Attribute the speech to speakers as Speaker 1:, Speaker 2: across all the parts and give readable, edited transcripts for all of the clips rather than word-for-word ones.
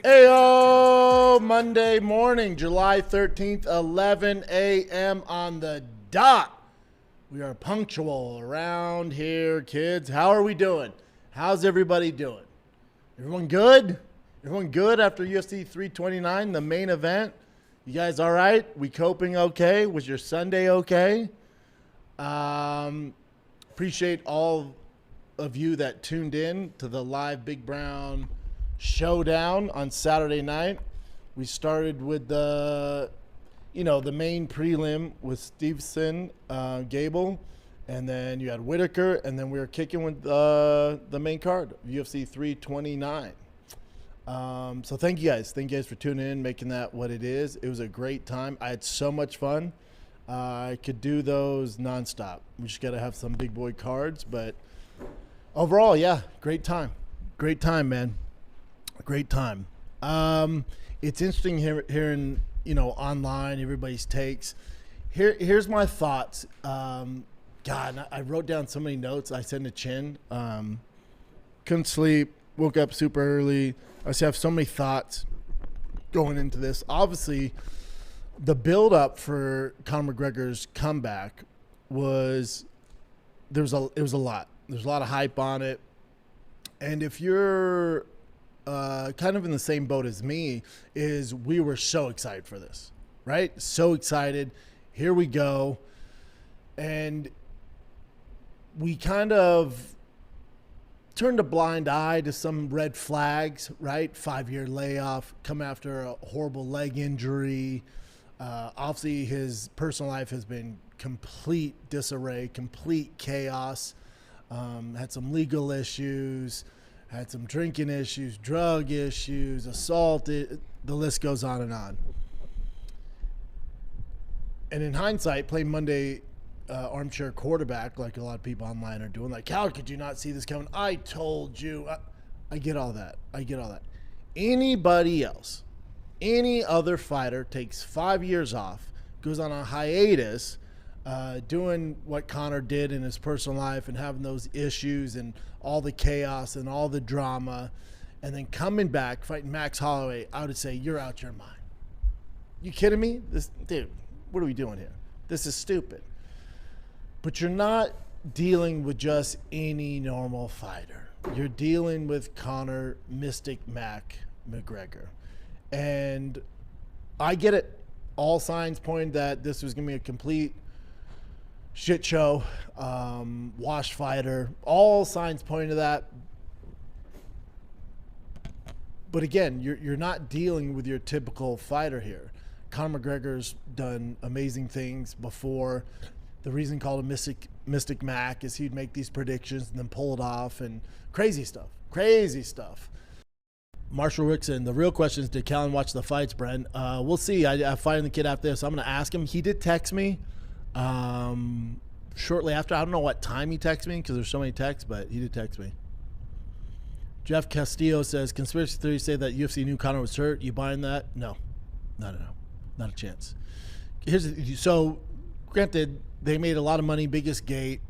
Speaker 1: Ayo, Monday morning, July 13th, 11 a.m. on the dot. We are punctual around here, kids. How are we doing? How's everybody doing? Everyone good? Everyone good after UFC 329, the main event? You guys all right? We coping okay? Was your Sunday okay? Appreciate all of you that tuned in to the live Big Brown showdown on Saturday night. We started with the main prelim with Stevenson, Gable, and then you had Whitaker, and then we were kicking with the main card, UFC 329. So thank you guys for tuning in, making that what it is. It was a great time. I had so much fun. I could do those nonstop. We just got to have some big boy cards, but overall, yeah, great time, man. Great time. It's interesting hearing, online, everybody's takes. Here's my thoughts. God, I wrote down so many notes. I sent to Chin. Couldn't sleep. Woke up super early. I just have so many thoughts going into this. Obviously, the build-up for Conor McGregor's comeback it was a lot. There's a lot of hype on it. And if you're kind of in the same boat as me, we were so excited for this, right? So excited. Here we go. And we kind of turned a blind eye to some red flags, right? 5-year layoff, come after a horrible leg injury. Obviously, his personal life has been complete disarray, complete chaos. Had some legal issues, had some drinking issues, drug issues, assault. The list goes on and on. And in hindsight, playing Monday armchair quarterback, like a lot of people online are doing, like, how could you not see this coming? I told you. I get all that. Anybody else, any other fighter takes 5 years off, goes on a hiatus, doing what Conor did in his personal life and having those issues and all the chaos and all the drama, and then coming back, fighting Max Holloway, I would say you're out your mind. You kidding me? Dude, what are we doing here? This is stupid. But you're not dealing with just any normal fighter. You're dealing with Conor Mystic Mac McGregor. And I get it. All signs point that this was going to be a complete shit show, wash fighter. All signs point to that. But again, you're not dealing with your typical fighter here. Conor McGregor's done amazing things before. The reason he called him Mystic Mac is he'd make these predictions and then pull it off, and crazy stuff. Marshall Rickson, the real question is, did Callan watch the fights, Brent? We'll see. I'm fighting the kid after this. I'm going to ask him. He did text me shortly after. I don't know what time he texted me because there's so many texts, but he did text me. Jeff Castillo says, conspiracy theories say that UFC knew Conor was hurt. You buying that? No. Not a chance. So, granted, they made a lot of money, biggest gate.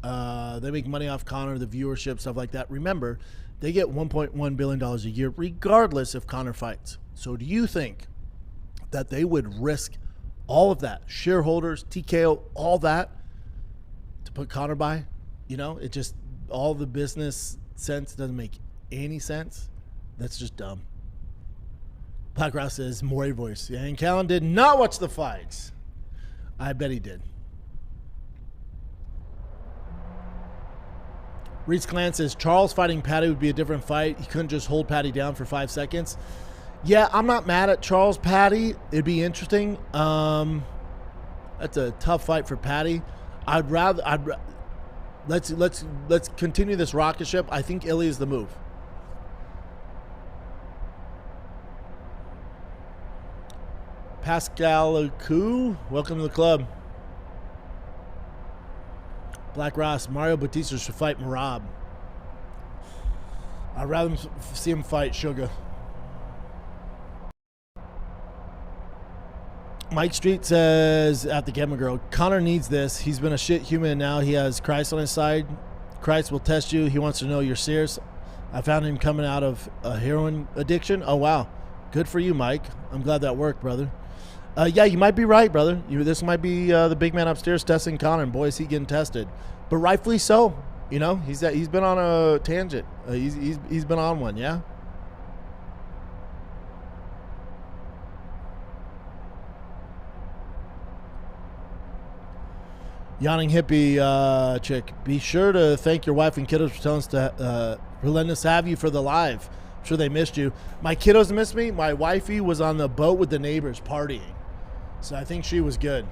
Speaker 1: They make money off Conor, the viewership, stuff like that. Remember, they get $1.1 billion a year regardless if Conor fights. So do you think that they would risk all of that, shareholders, TKO, all that, to put Conor by? It just, all the business sense doesn't make any sense. That's just dumb. Black Ross says, Maury voice. Yeah, and Callan did not watch the fights. I bet he did. Reese Clan says, Charles fighting Patty would be a different fight. He couldn't just hold Patty down for 5 seconds. Yeah, I'm not mad at Charles Patty. It'd be interesting. That's a tough fight for Patty. Let's continue this rocket ship. I think Illy is the move. Pascal Coup, welcome to the club. Black Ross, Mario Batista should fight Marab. I'd rather see him fight Sugar. Mike Street says at the Gamma Girl, Conor needs this. He's been a shit human and now he has Christ on his side. Christ will test you. He wants to know you're serious. I found him coming out of a heroin addiction. Oh, wow. Good for you, Mike. I'm glad that worked, brother. Yeah, you might be right, brother. This might be the big man upstairs testing Conor, and boy, is he getting tested. But rightfully so. You know, he's been on a tangent. He's been on one, yeah? Yawning hippie chick, be sure to thank your wife and kiddos for telling us for letting us have you for the live. I'm sure they missed you. My kiddos missed me. My wifey was on the boat with the neighbors partying. So I think she was good.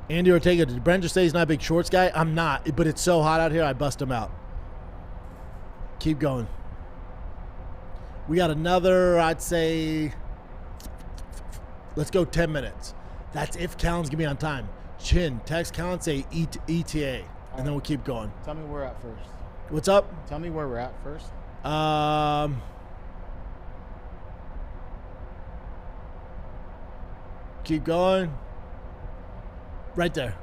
Speaker 1: Andy Ortega, did Brent just say he's not a big shorts guy? I'm not, but it's so hot out here, I bust him out. Keep going. We got another, I'd say, let's go 10 minutes. That's if Callan's going to be on time. Chin, text Callan, say ETA, and then we'll keep going.
Speaker 2: Tell me where we're at first.
Speaker 1: What's up?
Speaker 2: Tell me where we're at first.
Speaker 1: Keep going. Right there.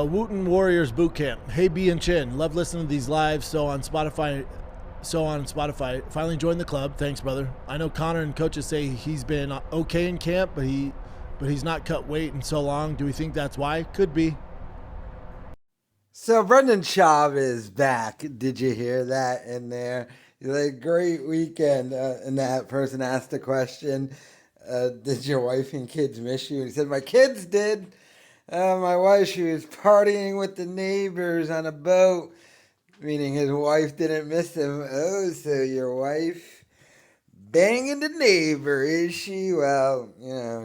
Speaker 1: Wooten Warriors Boot Camp. Hey B and Chin, love listening to these lives. So on Spotify. Finally joined the club. Thanks, brother. I know Conor and coaches say he's been okay in camp, but he's not cut weight in so long. Do we think that's why? Could be.
Speaker 3: So Brendan Schaub is back. Did you hear that in there? He's like, great weekend. And that person asked the question, did your wife and kids miss you? And he said, my kids did. My wife, she was partying with the neighbors on a boat, meaning his wife didn't miss him. Oh, so your wife banging the neighbor, is she? Well,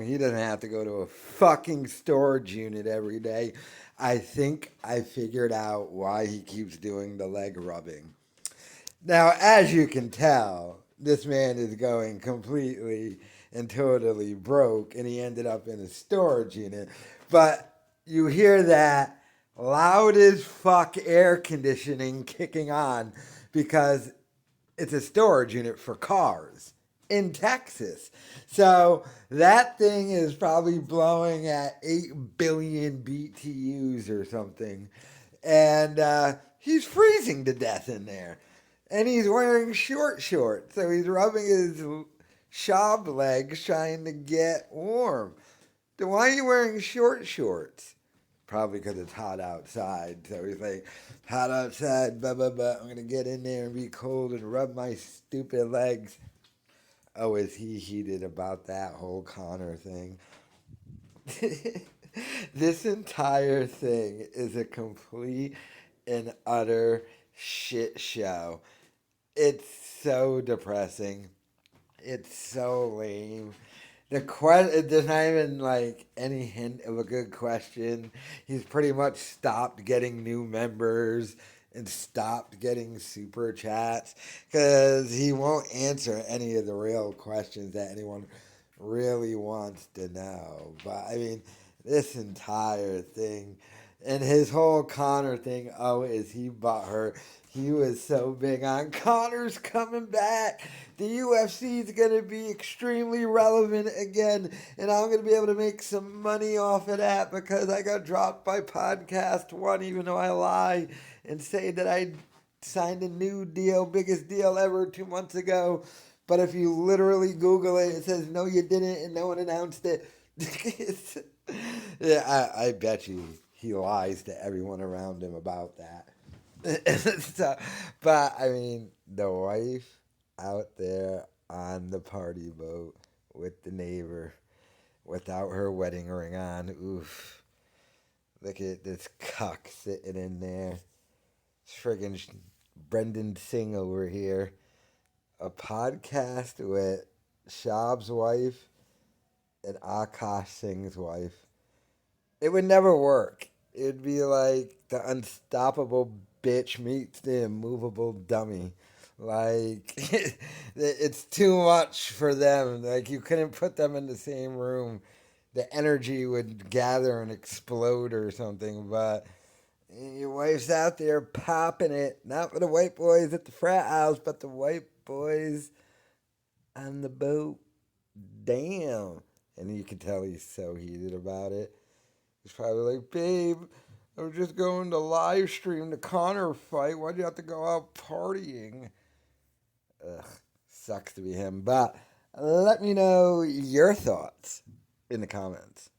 Speaker 3: he doesn't have to go to a fucking storage unit every day. I think I figured out why he keeps doing the leg rubbing. Now, as you can tell, this man is going completely and totally broke, and he ended up in a storage unit. But you hear that loud as fuck air conditioning kicking on because it's a storage unit for cars in Texas. So that thing is probably blowing at 8 billion BTUs or something. And he's freezing to death in there. And he's wearing shorts. So he's rubbing his Schaub legs trying to get warm. Then why are you wearing shorts? Probably because it's hot outside. So he's like, hot outside, blah, blah, blah. I'm going to get in there and be cold and rub my stupid legs. Oh, is he heated about that whole Conor thing? This entire thing is a complete and utter shit show. It's so depressing. It's so lame. There's not even like any hint of a good question. He's pretty much stopped getting new members and stopped getting super chats because he won't answer any of the real questions that anyone really wants to know. But I mean, this entire thing and his whole Conor thing, oh, is he butthurt? He was so big on Conor's coming back. The UFC is going to be extremely relevant again, and I'm going to be able to make some money off of that because I got dropped by Podcast One, even though I lie and say that I signed a new deal, biggest deal ever 2 months ago. But if you literally Google it, it says, no, you didn't, and no one announced it. Yeah, I bet you he lies to everyone around him about that. So, but I mean, the wife out there on the party boat with the neighbor without her wedding ring on. Oof. Look at this cuck sitting in there. It's friggin' Brendan Singh over here. A podcast with Schaub's wife and Akash Singh's wife. It would never work. It'd be like the unstoppable bitch meets the immovable dummy. Like, it's too much for them. Like, you couldn't put them in the same room. The energy would gather and explode or something. But your wife's out there popping it. Not for the white boys at the frat house, but the white boys on the boat. damn. And you can tell he's so heated about it. He's probably like, babe, I was just going to live stream the Conor fight. Why'd you have to go out partying? Ugh, sucks to be him. But let me know your thoughts in the comments.